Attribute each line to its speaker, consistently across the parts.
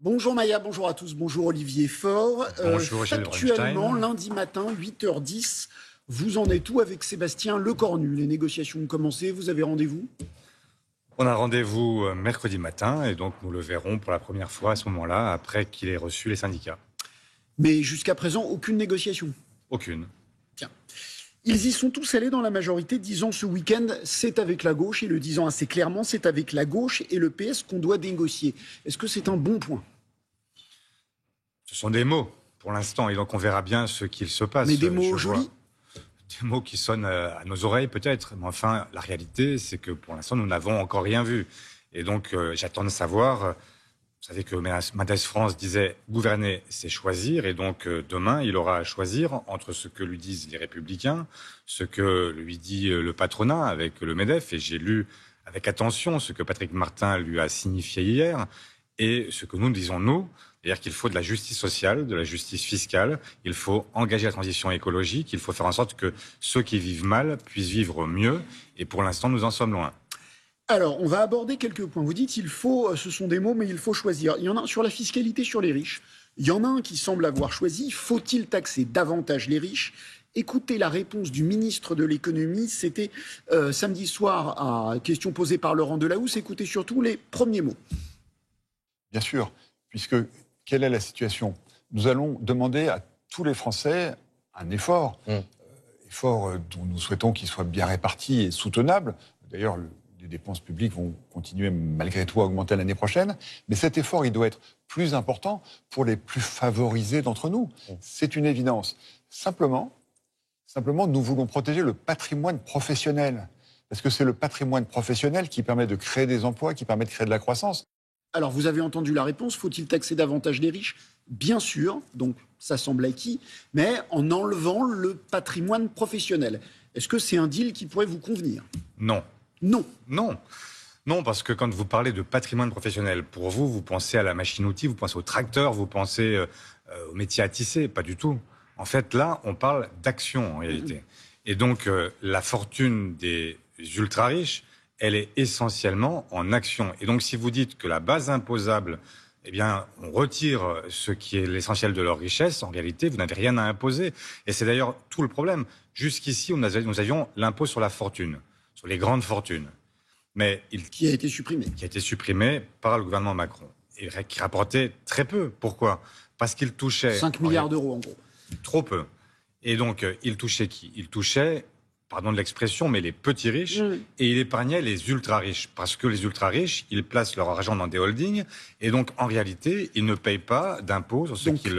Speaker 1: Bonjour Maya, bonjour à tous, bonjour Olivier Faure.
Speaker 2: Bonjour Gilles
Speaker 1: Factuellement,
Speaker 2: Bronstein.
Speaker 1: lundi matin, 8h10, vous en êtes où avec Sébastien Lecornu? Les négociations ont commencé, vous avez rendez-vous?
Speaker 2: On a rendez-vous mercredi matin et donc nous le verrons pour la première fois à ce moment-là, après qu'il ait reçu les syndicats.
Speaker 1: Mais jusqu'à présent, aucune négociation.
Speaker 2: Aucune.
Speaker 1: Tiens. Ils y sont tous allés dans la majorité, disant ce week-end, c'est avec la gauche, et le disant assez clairement, c'est avec la gauche et le PS qu'on doit négocier. Est-ce que c'est un bon point?
Speaker 2: Ce sont des mots pour l'instant et donc on verra bien ce qu'il se passe.
Speaker 1: Mais des mots jolis?
Speaker 2: Des mots qui sonnent à nos oreilles peut-être, mais enfin la réalité c'est que pour l'instant nous n'avons encore rien vu. Et donc j'attends de savoir, vous savez que Mendès France disait gouverner c'est choisir et donc demain il aura à choisir entre ce que lui disent les Républicains, ce que lui dit le patronat avec le MEDEF, et j'ai lu avec attention ce que Patrick Martin lui a signifié hier, et ce que nous disons nous. C'est-à-dire qu'il faut de la justice sociale, de la justice fiscale, il faut engager la transition écologique, il faut faire en sorte que ceux qui vivent mal puissent vivre mieux, et pour l'instant nous en sommes loin.
Speaker 1: Alors, on va aborder quelques points. Vous dites, ce sont des mots, mais il faut choisir. Il y en a sur la fiscalité sur les riches. Il y en a un qui semble avoir choisi. Faut-il taxer davantage les riches? Écoutez la réponse du ministre de l'économie. C'était samedi soir à question posée par Laurent Delahousse. Écoutez surtout les premiers mots.
Speaker 3: Bien sûr, puisque quelle est la situation? Nous allons demander à tous les Français un effort, effort dont nous souhaitons qu'il soit bien réparti et soutenable. D'ailleurs, les dépenses publiques vont continuer malgré tout à augmenter l'année prochaine. Mais cet effort, il doit être plus important pour les plus favorisés d'entre nous. C'est une évidence. Simplement, nous voulons protéger le patrimoine professionnel. Parce que c'est le patrimoine professionnel qui permet de créer des emplois, qui permet de créer de la croissance.
Speaker 1: Alors, vous avez entendu la réponse. Faut-il taxer davantage les riches? Bien sûr. Donc, ça semble acquis. Mais en enlevant le patrimoine professionnel. Est-ce que c'est un deal qui pourrait vous convenir?
Speaker 2: Non.
Speaker 1: Non.
Speaker 2: Non. Non, parce que quand vous parlez de patrimoine professionnel, pour vous, vous pensez à la machine-outil, vous pensez au tracteur, vous pensez au métier à tisser. Pas du tout. En fait, là, on parle d'action, en réalité. Et donc, la fortune des ultra-riches, elle est essentiellement en action. Et donc, si vous dites que la base imposable, eh bien, on retire ce qui est l'essentiel de leur richesse, en réalité, vous n'avez rien à imposer. Et c'est d'ailleurs tout le problème. Jusqu'ici, nous avions l'impôt sur la fortune, sur les grandes fortunes. Mais
Speaker 1: qui a été supprimé.
Speaker 2: Qui a été supprimé par le gouvernement Macron. Et qui rapportait très peu. Pourquoi? Parce qu'il touchait...
Speaker 1: 5 milliards d'euros, en gros.
Speaker 2: Trop peu. Et donc, il touchait qui? Il touchait... pardon de l'expression, mais les petits riches, et il épargnait les ultra-riches. Parce que les ultra-riches, ils placent leur argent dans des holdings, et donc, en réalité, ils ne payent pas d'impôts sur ce qu'ils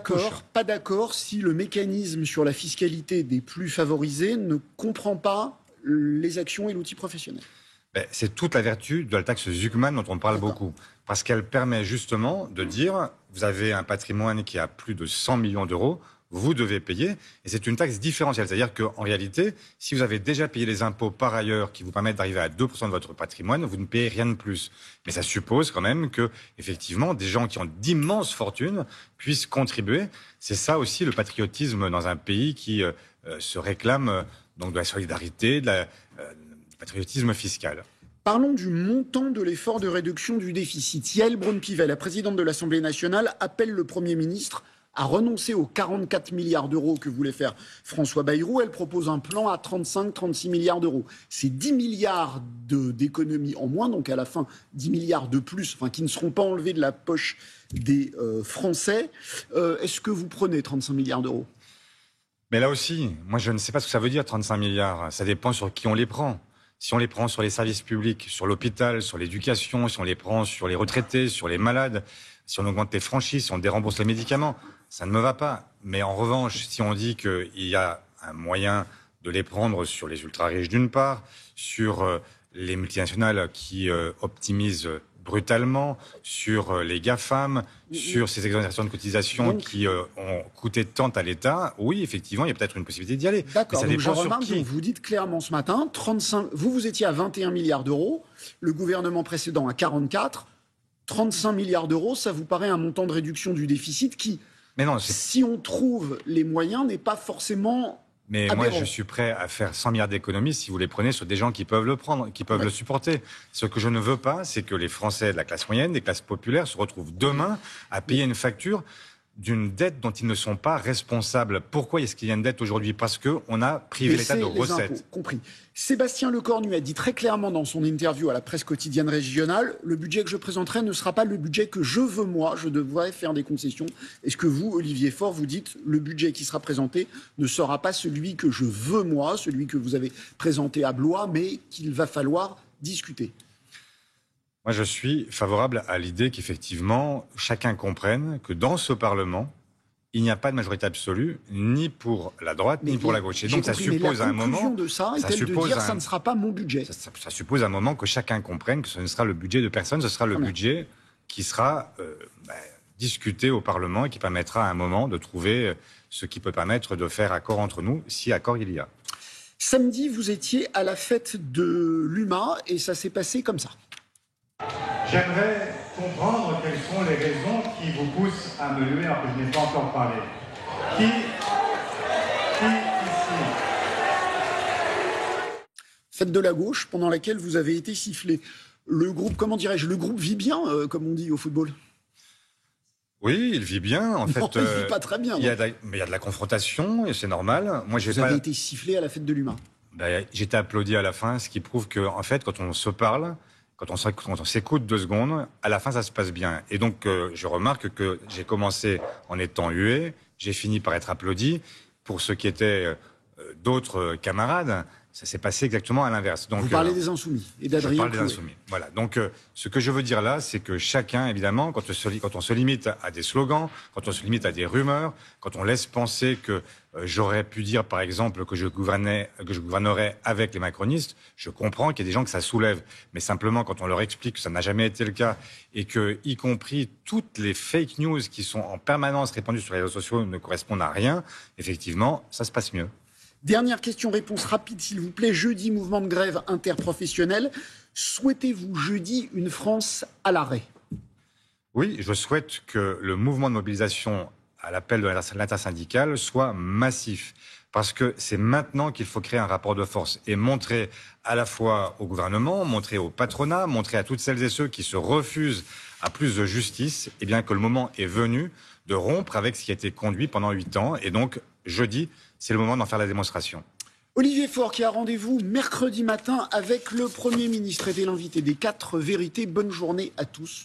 Speaker 2: touchent.
Speaker 1: Pas d'accord si le mécanisme sur la fiscalité des plus favorisés ne comprend pas les actions et l'outil professionnel.
Speaker 2: C'est toute la vertu de la taxe Zuckman dont on parle beaucoup. Parce qu'elle permet justement de dire, vous avez un patrimoine qui a plus de 100 millions d'euros, vous devez payer, et c'est une taxe différentielle. C'est-à-dire qu'en réalité, si vous avez déjà payé les impôts par ailleurs qui vous permettent d'arriver à 2% de votre patrimoine, vous ne payez rien de plus. Mais ça suppose quand même que, effectivement, des gens qui ont d'immenses fortunes puissent contribuer. C'est ça aussi le patriotisme dans un pays qui se réclame donc de la solidarité, du patriotisme fiscal.
Speaker 1: Parlons du montant de l'effort de réduction du déficit. Yaël Braun-Pivet, la présidente de l'Assemblée nationale, appelle le Premier ministre à renoncer aux 44 milliards d'euros que voulait faire François Bayrou. Elle propose un plan à 35-36 milliards d'euros. C'est 10 milliards d'économies en moins, donc à la fin 10 milliards de plus, qui ne seront pas enlevés de la poche des Français. Est-ce que vous prenez 35 milliards d'euros?
Speaker 2: Mais là aussi, moi je ne sais pas ce que ça veut dire 35 milliards. Ça dépend sur qui on les prend. Si on les prend sur les services publics, sur l'hôpital, sur l'éducation, si on les prend sur les retraités, sur les malades, si on augmente les franchises, si on dérembourse les médicaments, ça ne me va pas. Mais en revanche, si on dit qu'il y a un moyen de les prendre sur les ultra-riches d'une part, sur les multinationales qui optimisent brutalement, sur les GAFAM, sur ces exonérations de cotisation qui ont coûté tant à l'État, oui, effectivement, il y a peut-être une possibilité d'y aller.
Speaker 1: D'accord, donc je remarque, donc vous dites clairement ce matin, vous étiez à 21 milliards d'euros, le gouvernement précédent à 44, 35 milliards d'euros, ça vous paraît un montant de réduction du déficit qui,
Speaker 2: mais non,
Speaker 1: si on trouve les moyens, n'est pas forcément
Speaker 2: Mais moi,
Speaker 1: aberrant.
Speaker 2: je suis prêt à faire 100 milliards d'économies si vous les prenez sur des gens qui peuvent le prendre, qui peuvent le supporter. Ce que je ne veux pas, c'est que les Français de la classe moyenne, des classes populaires, se retrouvent demain à payer une facture d'une dette dont ils ne sont pas responsables. Pourquoi est-ce qu'il y a une dette aujourd'hui? Parce qu'on a privé l'État de recettes.
Speaker 1: Impôts, compris. Sébastien Lecornu a dit très clairement dans son interview à la presse quotidienne régionale, le budget que je présenterai ne sera pas le budget que je veux moi, je devrais faire des concessions. Est-ce que vous, Olivier Faure, vous dites le budget qui sera présenté ne sera pas celui que je veux moi, celui que vous avez présenté à Blois, mais qu'il va falloir discuter?
Speaker 2: Moi, je suis favorable à l'idée qu'effectivement, chacun comprenne que dans ce Parlement, il n'y a pas de majorité absolue, ni pour la droite, ni pour la gauche. Et donc, ça suppose à un moment...
Speaker 1: de ça est-elle de dire ça ne sera pas mon budget.
Speaker 2: Ça suppose à un moment que chacun comprenne que ce ne sera le budget de personne, ce sera le budget qui sera discuté au Parlement et qui permettra à un moment de trouver ce qui peut permettre de faire accord entre nous, si accord il y a.
Speaker 1: Samedi, vous étiez à la fête de l'UMA et ça s'est passé comme ça.
Speaker 4: J'aimerais comprendre quelles sont les raisons qui vous poussent à me lever alors que je n'ai pas encore parlé. Qui ici?
Speaker 1: Fête de la gauche pendant laquelle vous avez été sifflé. Le groupe, comment dirais-je, le groupe vit bien, comme on dit au football.
Speaker 2: Oui, il vit bien. En fait,
Speaker 1: il vit pas très bien.
Speaker 2: Mais il y a de la confrontation et c'est normal. Moi,
Speaker 1: vous avez été sifflé à la fête de l'UMA.
Speaker 2: J'étais applaudi à la fin, ce qui prouve que, en fait, quand on se parle, quand on s'écoute 2 secondes, à la fin, ça se passe bien. Et donc, je remarque que j'ai commencé en étant hué, j'ai fini par être applaudi. Pour ceux qui étaient d'autres camarades, ça s'est passé exactement à l'inverse.
Speaker 1: Vous parlez des Insoumis et d'Adrien.
Speaker 2: Je parle des Insoumis. Voilà. Donc, ce que je veux dire là, c'est que chacun, évidemment, quand on se limite à des slogans, quand on se limite à des rumeurs, quand on laisse penser que j'aurais pu dire, par exemple, que je gouvernerais avec les macronistes, je comprends qu'il y a des gens que ça soulève. Mais simplement, quand on leur explique que ça n'a jamais été le cas et que, y compris toutes les fake news qui sont en permanence répandues sur les réseaux sociaux ne correspondent à rien, effectivement, ça se passe mieux.
Speaker 1: Dernière question-réponse rapide, s'il vous plaît. Jeudi, mouvement de grève interprofessionnel. Souhaitez-vous jeudi une France à l'arrêt?
Speaker 2: Oui, je souhaite que le mouvement de mobilisation à l'appel de l'intersyndicale soit massif. Parce que c'est maintenant qu'il faut créer un rapport de force et montrer à la fois au gouvernement, montrer au patronat, montrer à toutes celles et ceux qui se refusent à plus de justice, eh bien que le moment est venu de rompre avec ce qui a été conduit pendant 8 ans. Et donc, jeudi, c'est le moment d'en faire la démonstration.
Speaker 1: Olivier Faure qui a rendez-vous mercredi matin avec le Premier ministre était l'invité des 4 vérités. Bonne journée à tous.